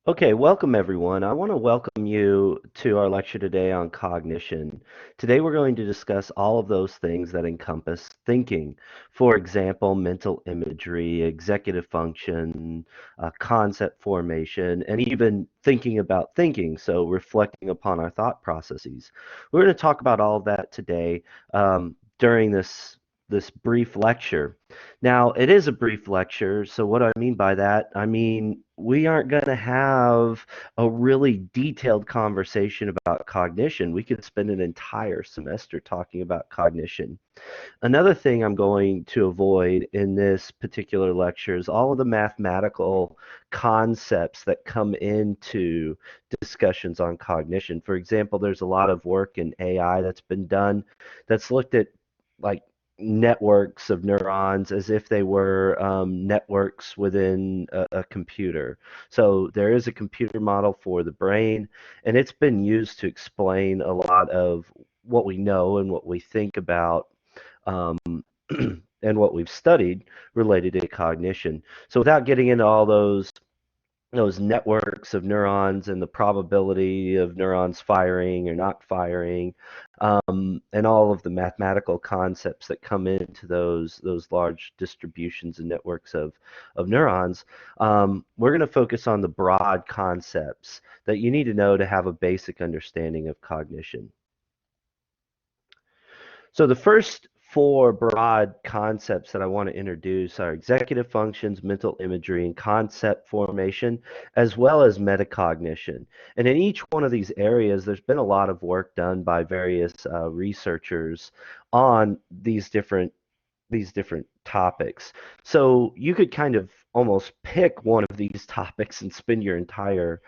Okay, welcome everyone. I want to welcome you to our lecture today on cognition. Today we're going to discuss all of those things that encompass thinking. For example, mental imagery, executive function, concept formation, and even thinking about thinking, so reflecting upon our thought processes. We're going to talk about all of that today during this brief lecture. Now, it is a brief lecture, so what do I mean by that? I mean, we aren't going to have a really detailed conversation about cognition. We could spend an entire semester talking about cognition. Another thing I'm going to avoid in this particular lecture is all of the mathematical concepts that come into discussions on cognition. For example, there's a lot of work in AI that's been done that's looked at like networks of neurons as if they were networks within a computer. So there is a computer model for the brain, and it's been used to explain a lot of what we know and what we think about um, and what we've studied related to cognition. So without getting into all those networks of neurons and the probability of neurons firing or not firing, and all of the mathematical concepts that come into those large distributions and networks of neurons, we're going to focus on the broad concepts that you need to know to have a basic understanding of cognition. So the first four broad concepts that I want to introduce are executive functions, mental imagery, and concept formation, as well as metacognition. And in each one of these areas, there's been a lot of work done by various researchers on these different topics. So you could kind of almost pick one of these topics and spend your entire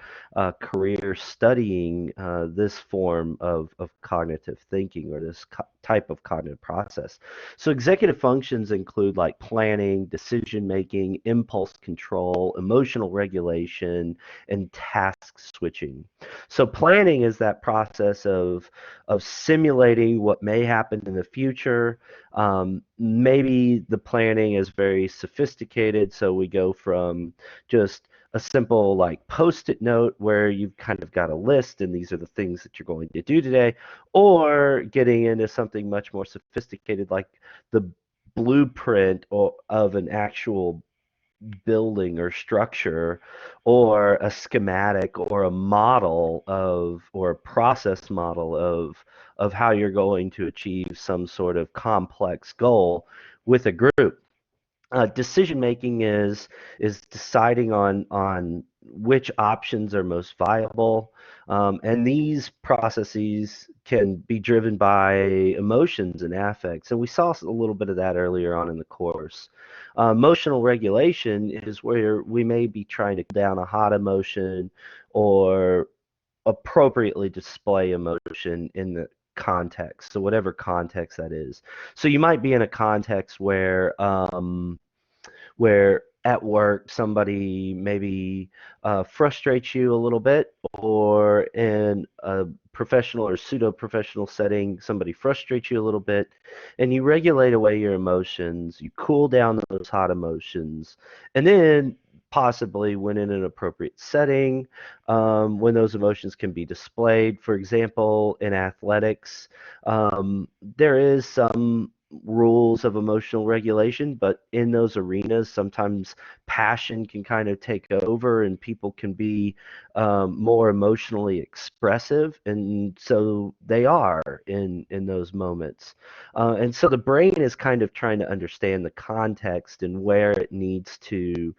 career studying this form of cognitive thinking or this type of cognitive process. So executive functions include like planning, decision making, impulse control, emotional regulation, and task switching. So planning is that process of simulating what may happen in the future. Maybe the planning is very sophisticated, so we go from just a simple like post-it note where you've kind of got a list and these are the things that you're going to do today, or getting into something much more sophisticated like the blueprint of an actual building or structure or a schematic or a model of or a process model of how you're going to achieve some sort of complex goal with a group. Decision making is deciding on which options are most viable, and these processes can be driven by emotions and affects. And we saw a little bit of that earlier on in the course. Emotional regulation is where we may be trying to cool down a hot emotion or appropriately display emotion in the context. So whatever context that is. So you might be in a context where at work somebody maybe frustrates you a little bit, or in a professional or pseudo-professional setting, somebody frustrates you a little bit, and you regulate away your emotions, you cool down those hot emotions, and then possibly when in an appropriate setting, when those emotions can be displayed. For example, in athletics, there is some rules of emotional regulation, but in those arenas, sometimes passion can kind of take over and people can be more emotionally expressive. And so they are in those moments. And so the brain is kind of trying to understand the context and where it needs to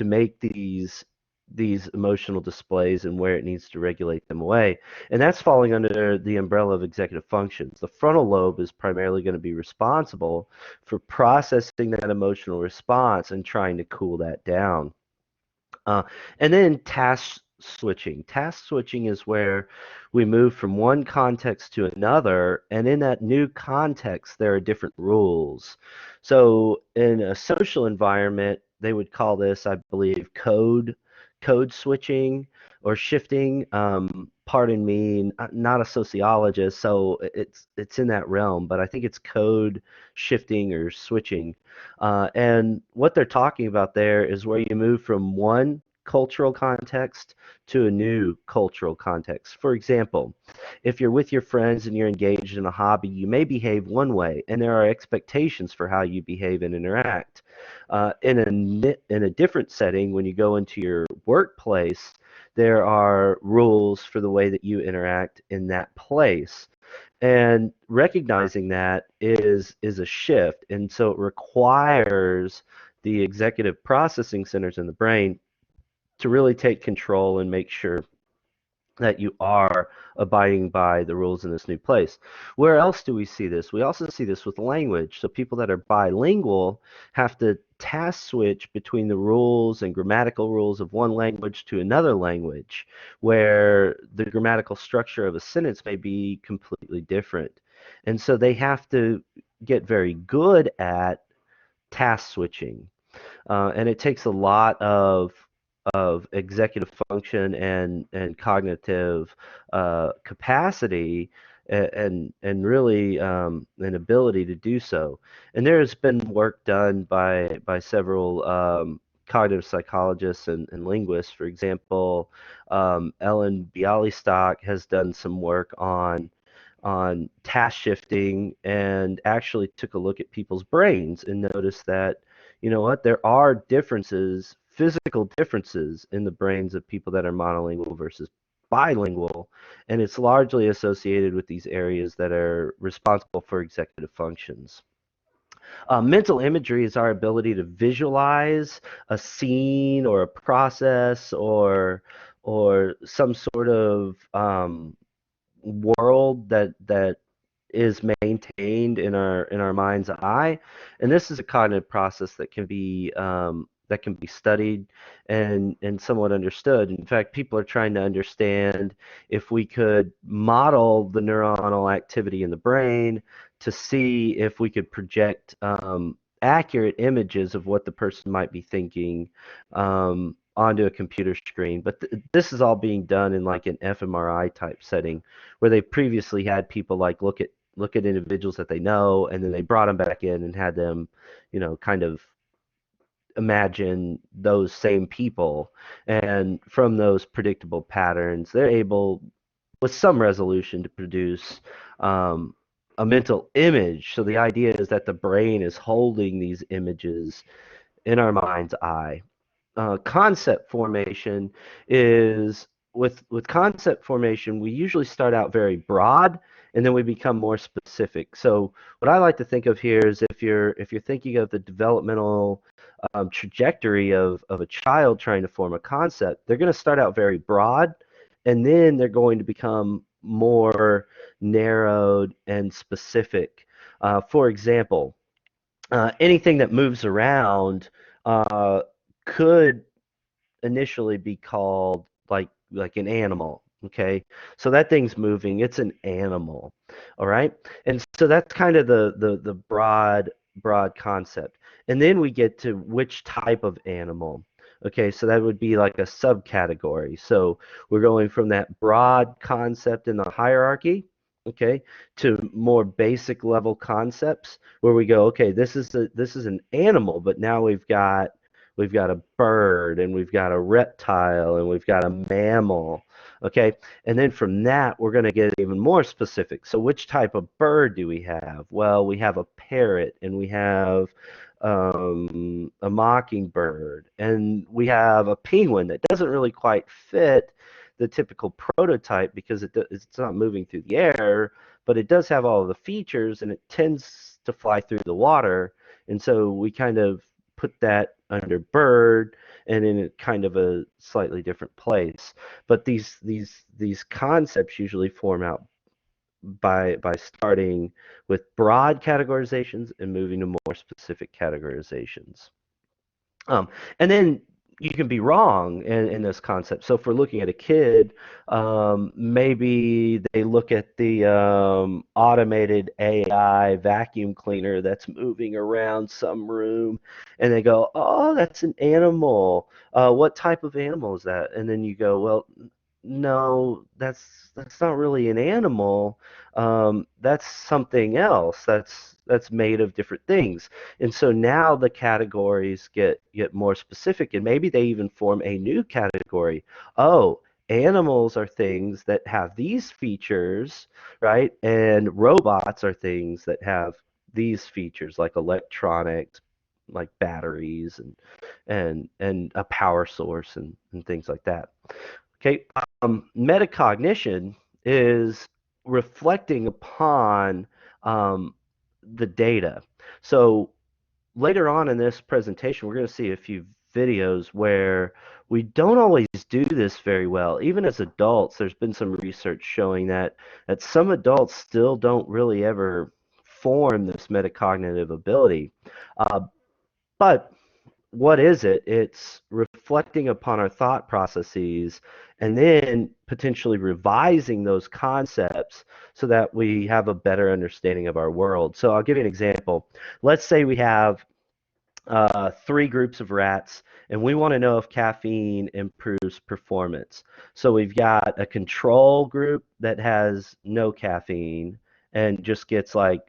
make these emotional displays and where it needs to regulate them away. And that's falling under the umbrella of executive functions. The frontal lobe is primarily going to be responsible for processing that emotional response and trying to cool that down. Uh, and then task switching. Task switching is where we move from one context to another, and in that new context, there are different rules. So in a social environment, they would call this, I believe, code switching or shifting. Pardon me, not a sociologist, so it's in that realm, but I think it's code shifting or switching. And what they're talking about there is where you move from one cultural context to a new cultural context. For example, if you're with your friends and you're engaged in a hobby, you may behave one way, and there are expectations for how you behave and interact. In a different setting, when you go into your workplace, there are rules for the way that you interact in that place. And recognizing that is a shift, and so it requires the executive processing centers in the brain to really take control and make sure that you are abiding by the rules in this new place. Where else do we see this? We also see this with language. So people that are bilingual have to task switch between the rules and grammatical rules of one language to another language, where the grammatical structure of a sentence may be completely different. And so they have to get very good at task switching. And it takes a lot of executive function and cognitive capacity and really an ability to do so. And there has been work done by several cognitive psychologists and linguists. For example, Ellen Bialystok has done some work on task shifting and actually took a look at people's brains and noticed that, you know what, there are differences, physical differences in the brains of people that are monolingual versus bilingual, and it's largely associated with these areas that are responsible for executive functions. Mental imagery is our ability to visualize a scene or a process or some sort of world that is maintained in our mind's eye, and this is a cognitive process that can be studied and somewhat understood. In fact, people are trying to understand if we could model the neuronal activity in the brain to see if we could project accurate images of what the person might be thinking onto a computer screen. But this is all being done in like an fMRI type setting, where they previously had people like look at individuals that they know, and then they brought them back in and had them, you know, kind of imagine those same people, and from those predictable patterns, they're able, with some resolution, to produce a mental image. So the idea is that the brain is holding these images in our mind's eye. Concept formation is with concept formation, we usually start out very broad and then we become more specific. So what I like to think of here is if you're thinking of the developmental trajectory of a child trying to form a concept, they're going to start out very broad, and then they're going to become more narrowed and specific. For example, anything that moves around could initially be called like an animal. Okay, so that thing's moving, it's an animal. All right, and so that's kind of the broad concept, and then we get to which type of animal. Okay, so that would be like a subcategory. So we're going from that broad concept in the hierarchy, okay, to more basic level concepts where we go, okay, this is an animal, but now we've got a bird, and we've got a reptile, and we've got a mammal. Okay, and then from that we're going to get even more specific. So which type of bird do we have? Well, we have a parrot, and we have a mockingbird, and we have a penguin that doesn't really quite fit the typical prototype because it's not moving through the air, but it does have all of the features, and it tends to fly through the water. And so we kind of put that under bird and in a kind of a slightly different place. But these concepts usually form out by starting with broad categorizations and moving to more specific categorizations. And then you can be wrong in this concept. So if we're looking at a kid, maybe they look at the automated AI vacuum cleaner that's moving around some room, and they go, "Oh, that's an animal. What type of animal is that?" And then you go, "Well, no, that's not really an animal. That's something else. that's made of different things. And so now the categories get more specific, and maybe they even form a new category. Oh, animals are things that have these features, right? And robots are things that have these features, like electronics, like batteries and a power source and things like that. Okay, metacognition is reflecting upon um, the data. So later on in this presentation, we're going to see a few videos where we don't always do this very well. Even as adults, there's been some research showing that some adults still don't really ever form this metacognitive ability. Uh, but what is it? It's reflecting upon our thought processes and then potentially revising those concepts so that we have a better understanding of our world. So I'll give you an example. Let's say we have three groups of rats, and we want to know if caffeine improves performance. So we've got a control group that has no caffeine and just gets like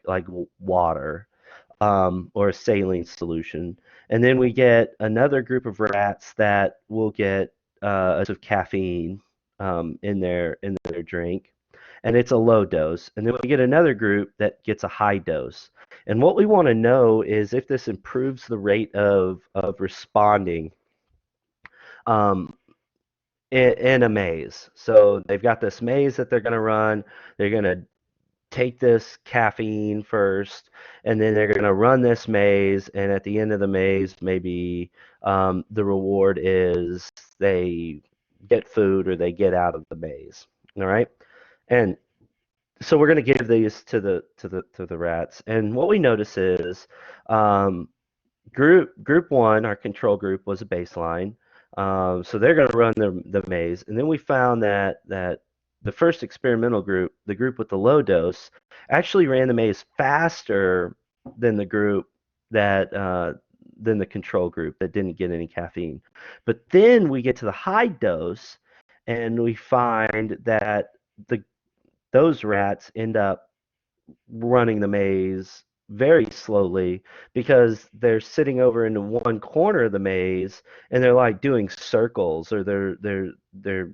water or a saline solution. And then we get another group of rats that will get a dose of caffeine in their drink, and it's a low dose. And then we get another group that gets a high dose. And what we want to know is if this improves the rate of responding um, in a maze. So they've got this maze that they're going to run. They're going to take this caffeine first, and then they're going to run this maze. And at the end of the maze, maybe the reward is they get food or they get out of the maze. All right, and so we're going to give these to the rats, and what we notice is um, group one, our control group, was a baseline. So they're going to run the maze, and then we found that the first experimental group, the group with the low dose, actually ran the maze faster than the group that than the control group that didn't get any caffeine. But then we get to the high dose, and we find that the those rats end up running the maze very slowly because they're sitting over into one corner of the maze and they're like doing circles, or they're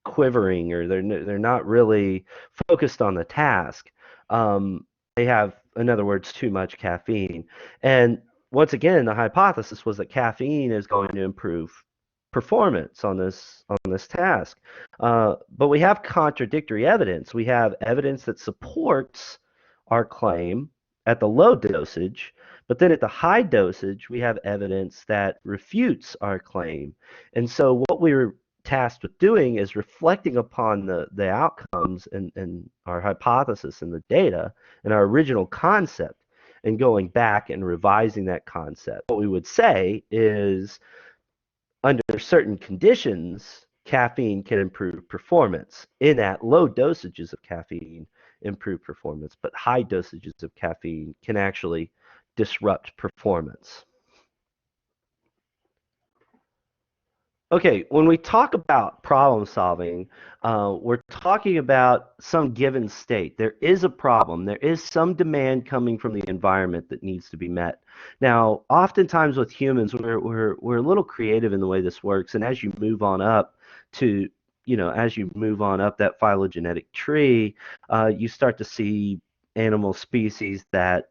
quivering, or they're not really focused on the task. They have, in other words, too much caffeine. And once again, the hypothesis was that caffeine is going to improve performance on this task. But we have contradictory evidence. We have evidence that supports our claim at the low dosage, but then at the high dosage, we have evidence that refutes our claim. And so what we were tasked with doing is reflecting upon the outcomes and our hypothesis and the data and our original concept, and going back and revising that concept. What we would say is, under certain conditions, caffeine can improve performance. In that, low dosages of caffeine improve performance, but high dosages of caffeine can actually disrupt performance. Okay, when we talk about problem solving, we're talking about some given state. There is a problem. There is some demand coming from the environment that needs to be met. Now, oftentimes with humans, we're a little creative in the way this works, and as you move on up to, as you move on up that phylogenetic tree, you start to see animal species that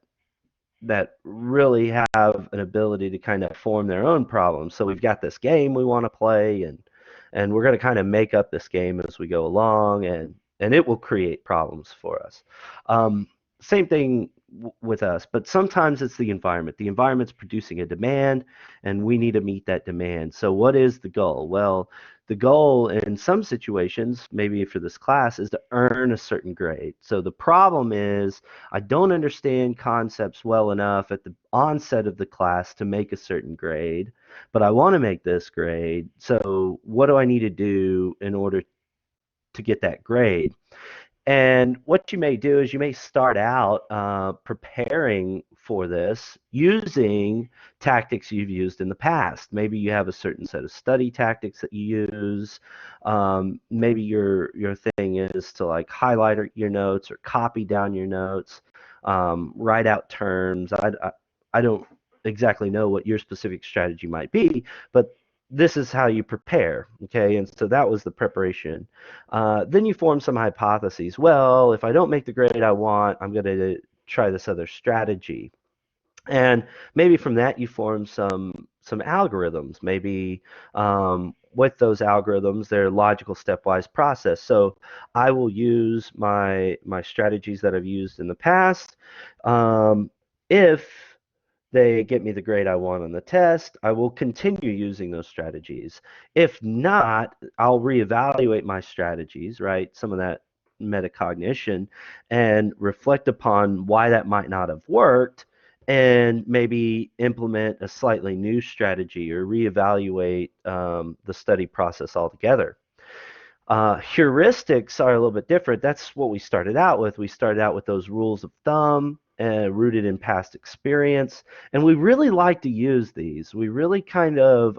really have an ability to kind of form their own problems. So we've got this game we want to play, and we're going to kind of make up this game as we go along, and it will create problems for us. Same thing with us, but sometimes it's the environment. The environment's producing a demand, and we need to meet that demand. So what is the goal? Well, the goal in some situations, maybe for this class, is to earn a certain grade. So the problem is I don't understand concepts well enough at the onset of the class to make a certain grade, but I want to make this grade. So what do I need to do in order to get that grade? And what you may do is you may start out preparing for this using tactics you've used in the past. Maybe you have a certain set of study tactics that you use. Maybe your thing is to like highlight your notes or copy down your notes. write out terms. I don't exactly know what your specific strategy might be, but this is how you prepare, okay? And so that was the preparation. Then you form some hypotheses. Well, if I don't make the grade I want, I'm going to try this other strategy. And maybe from that you form some algorithms. Maybe with those algorithms, they're logical stepwise process. So I will use my strategies that I've used in the past. If they get me the grade I want on the test, I will continue using those strategies. If not, I'll reevaluate my strategies, right? Some of that metacognition and reflect upon why that might not have worked and maybe implement a slightly new strategy or reevaluate the study process altogether. Heuristics are a little bit different. That's what we started out with. We started out with those rules of thumb rooted in past experience, and we really like to use these. We really kind of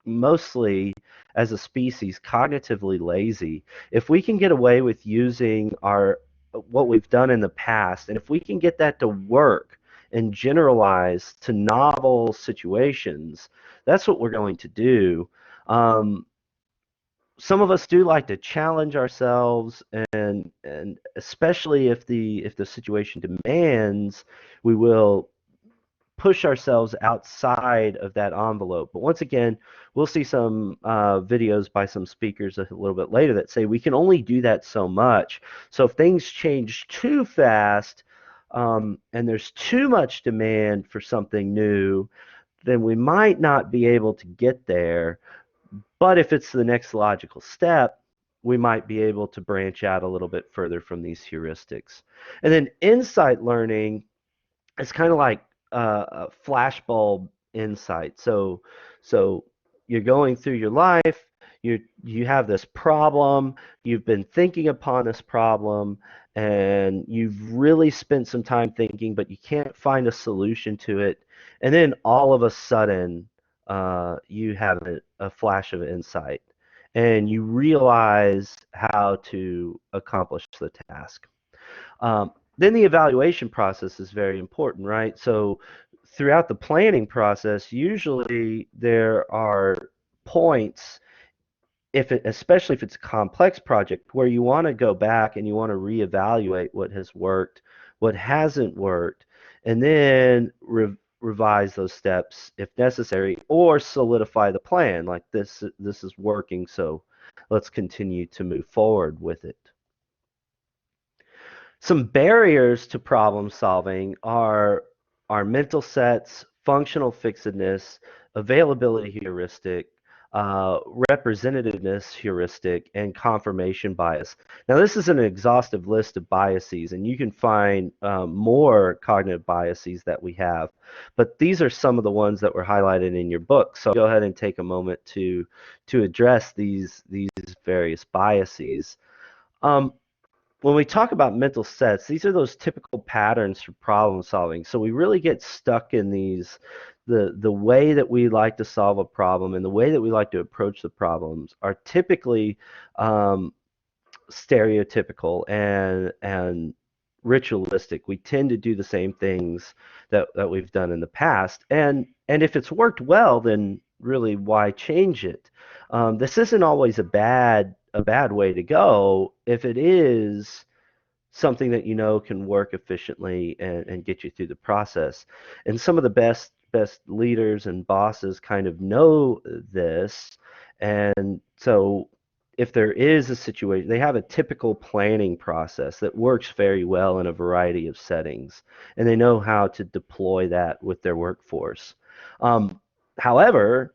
mostly as a species cognitively lazy. If we can get away with using our what we've done in the past, and if we can get that to work and generalize to novel situations, that's what we're going to do. Some of us do like to challenge ourselves, and especially if the situation demands, we will push ourselves outside of that envelope. But once again, we'll see some videos by some speakers a little bit later that say we can only do that so much. So if things change too fast, and there's too much demand for something new, then we might not be able to get there. But if it's the next logical step, we might be able to branch out a little bit further from these heuristics. And then insight learning is kind of like a flashbulb insight. So you're going through your life, you have this problem, you've been thinking upon this problem, and you've really spent some time thinking, but you can't find a solution to it. And then all of a sudden, you have a flash of insight, and you realize how to accomplish the task. Then the evaluation process is very important, right? So throughout the planning process, usually there are points, especially if it's a complex project, where you want to go back and you want to reevaluate what has worked, what hasn't worked, and then revise those steps if necessary, or solidify the plan. Like this is working, so let's continue to move forward with it. Some barriers to problem solving are mental sets, functional fixedness, availability heuristic, representativeness heuristic, and confirmation bias. Now, this is an exhaustive list of biases, and you can find more cognitive biases that we have, but these are some of the ones that were highlighted in your book. So go ahead and take a moment to address these various biases. When we talk about mental sets, these are those typical patterns for problem solving. So we really get stuck in these, the way that we like to solve a problem and the way that we like to approach the problems are typically stereotypical and ritualistic. We tend to do the same things that we've done in the past, and if it's worked well, then really why change it? This isn't always a bad way to go if it is something that you know can work efficiently and get you through the process. And some of the best leaders and bosses kind of know this, and so if there is a situation, they have a typical planning process that works very well in a variety of settings, and they know how to deploy that with their workforce. However,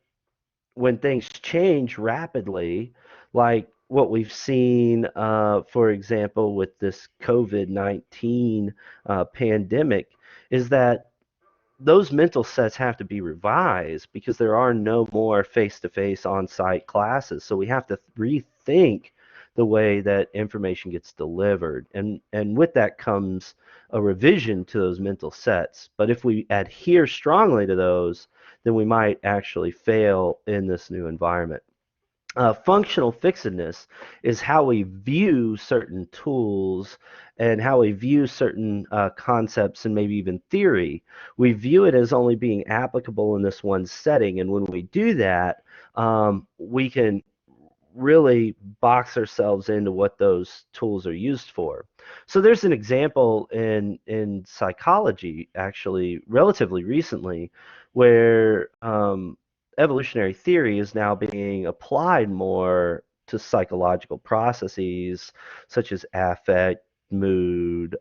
when things change rapidly, like what we've seen, for example, with this COVID-19 pandemic, is that those mental sets have to be revised because there are no more face-to-face on-site classes. So we have to rethink the way that information gets delivered. And with that comes a revision to those mental sets. But if we adhere strongly to those, then we might actually fail in this new environment. Functional fixedness is how we view certain tools and how we view certain concepts and maybe even theory. We view it as only being applicable in this one setting, and when we do that, we can really box ourselves into what those tools are used for. So there's an example in psychology, actually, relatively recently, where evolutionary theory is now being applied more to psychological processes such as affect, mood,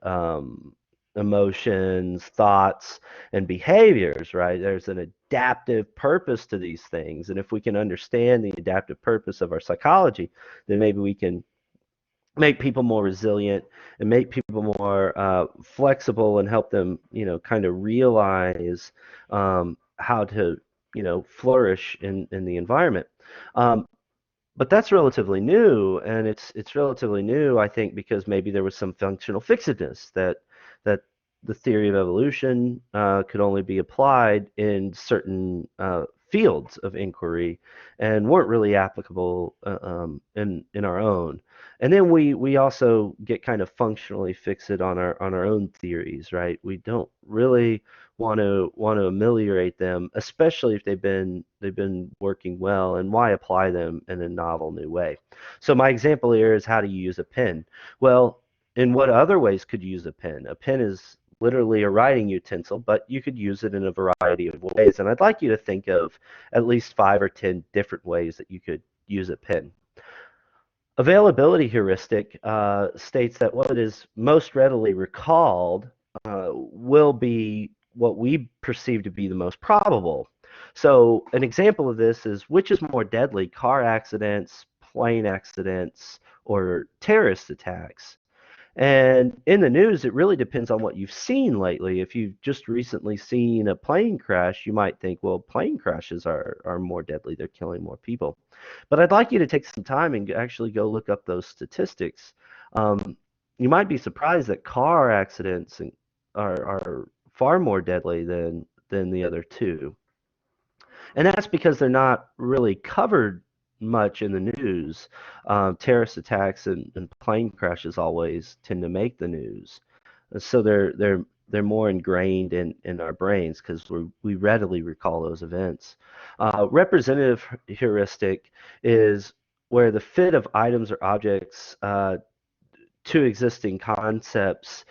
emotions, thoughts, and behaviors, right? There's an adaptive purpose to these things. And if we can understand the adaptive purpose of our psychology, then maybe we can make people more resilient and make people more flexible and help them, kind of realize how to, flourish in the environment. Um, but that's relatively new, and it's relatively new, I think, because maybe there was some functional fixedness that the theory of evolution could only be applied in certain fields of inquiry and weren't really applicable in our own. And then we also get kind of functionally fixed on our own theories, right? We don't really want to ameliorate them, especially if they've been working well, and why apply them in a novel new way. So my example here is, how do you use a pen? Well, in what other ways could you use a pen? A pen is literally a writing utensil, but you could use it in a variety of ways. And I'd like you to think of at least 5 or 10 different ways that you could use a pen. Availability heuristic states that what is most readily recalled will be what we perceive to be the most probable. So an example of this is, which is more deadly, car accidents, plane accidents, or terrorist attacks? And in the news, it really depends on what you've seen lately. If you've just recently seen a plane crash, you might think, well, plane crashes are more deadly. They're killing more people. But I'd like you to take some time and actually go look up those statistics. You might be surprised that car accidents are far more deadly than the other two. And that's because they're not really covered much in the news. Terrorist attacks and plane crashes always tend to make the news. So they're more ingrained in our brains because we readily recall those events. Representative heuristic is where the fit of items or objects to existing concepts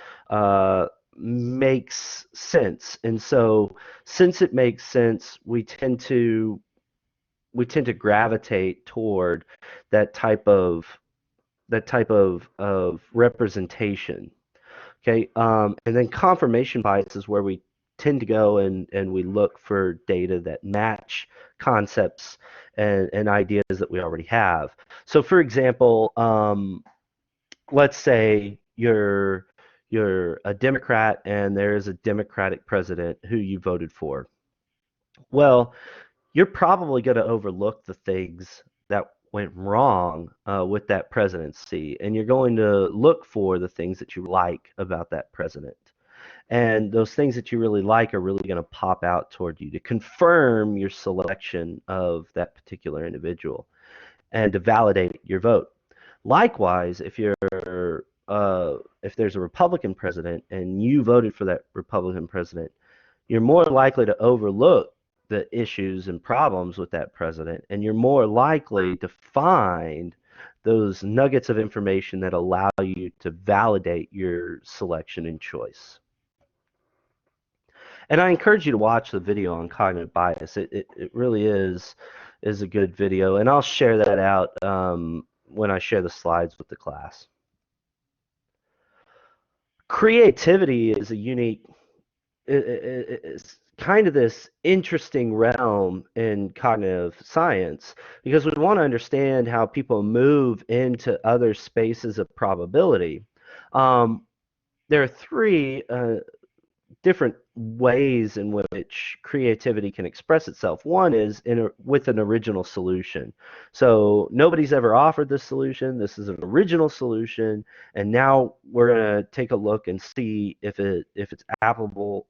makes sense. And so since it makes sense, we tend to gravitate toward that type of of representation. Okay, and then confirmation bias is where we tend to go and we look for data that match concepts and ideas that we already have. So, for example, let's say you're a Democrat and there is a Democratic president who you voted for. Well, you're probably going to overlook the things that went wrong with that presidency, and you're going to look for the things that you like about that president. And those things that you really like are really going to pop out toward you to confirm your selection of that particular individual and to validate your vote. Likewise, if there's a Republican president and you voted for that Republican president, you're more likely to overlook the issues and problems with that president, and you're more likely to find those nuggets of information that allow you to validate your selection and choice. And I encourage you to watch the video on cognitive bias. It really is a good video, and I'll share that out when I share the slides with the class. Creativity is a unique, it's kind of this interesting realm in cognitive science because we want to understand how people move into other spaces of probability. Um, there are three different ways in which creativity can express itself. One is with an original solution. So nobody's ever offered this solution. This is an original solution, and now we're going to take a look and see if it's applicable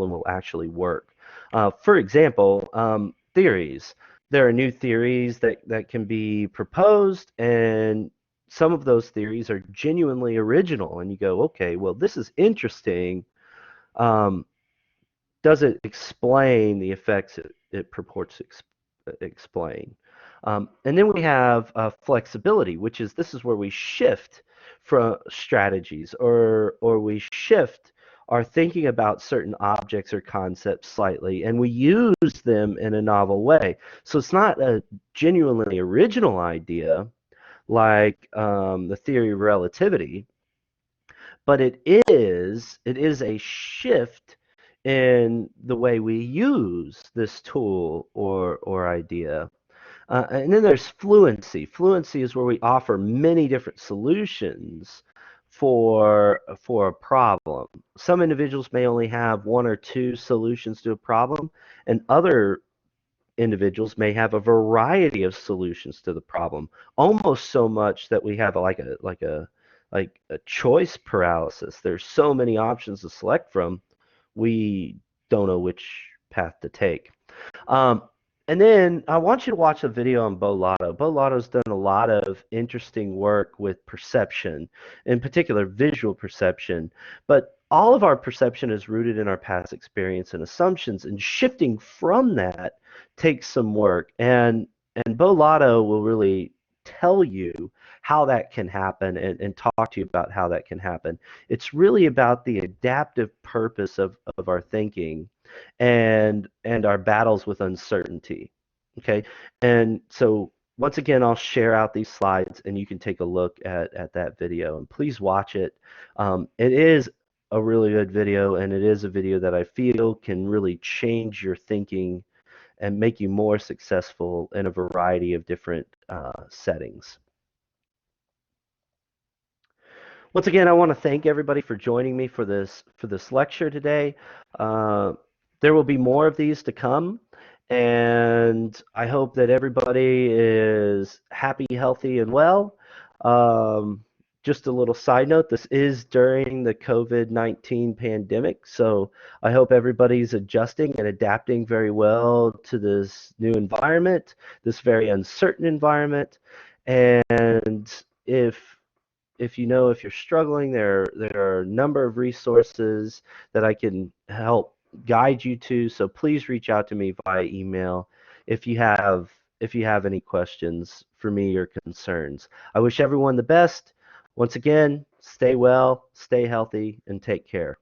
and will actually work. For example, theories. there are new theories that can be proposed, and some of those theories are genuinely original, and you go, okay, well, this is interesting. Um, does it explain the effects it purports to explain? And then we have flexibility, which is this is where we shift from strategies, or we shift our thinking about certain objects or concepts slightly, and we use them in a novel way. So it's not a genuinely original idea like the theory of relativity, but it is a shift in the way we use this tool or idea. And then there's fluency. Fluency is where we offer many different solutions for a problem. Some individuals may only have one or two solutions to a problem, and other individuals may have a variety of solutions to the problem, almost so much that we have like a choice paralysis. There's so many options to select from, we don't know which path to take. Um, and then I want you to watch a video on Bo Lotto. Bo Lotto's done a lot of interesting work with perception, in particular visual perception. But all of our perception is rooted in our past experience and assumptions, and shifting from that takes some work. And Bo Lotto will really tell you how that can happen, and talk to you about how that can happen. It's really about the adaptive purpose of our thinking and our battles with uncertainty. Okay, and so once again, I'll share out these slides, and you can take a look at that video, and please watch it. It is a really good video, and it is a video that I feel can really change your thinking and make you more successful in a variety of different settings. Once again, I want to thank everybody for joining me for this lecture today. Uh, there will be more of these to come, and I hope that everybody is happy, healthy, and well. Um, just a little side note, this is during the COVID-19 pandemic, so I hope everybody's adjusting and adapting very well to this new environment, this very uncertain environment. And if you know if you're struggling, there are a number of resources that I can help guide you to. So please reach out to me via email if you have any questions for me or concerns. I wish everyone the best. Once again, stay well, stay healthy, and take care.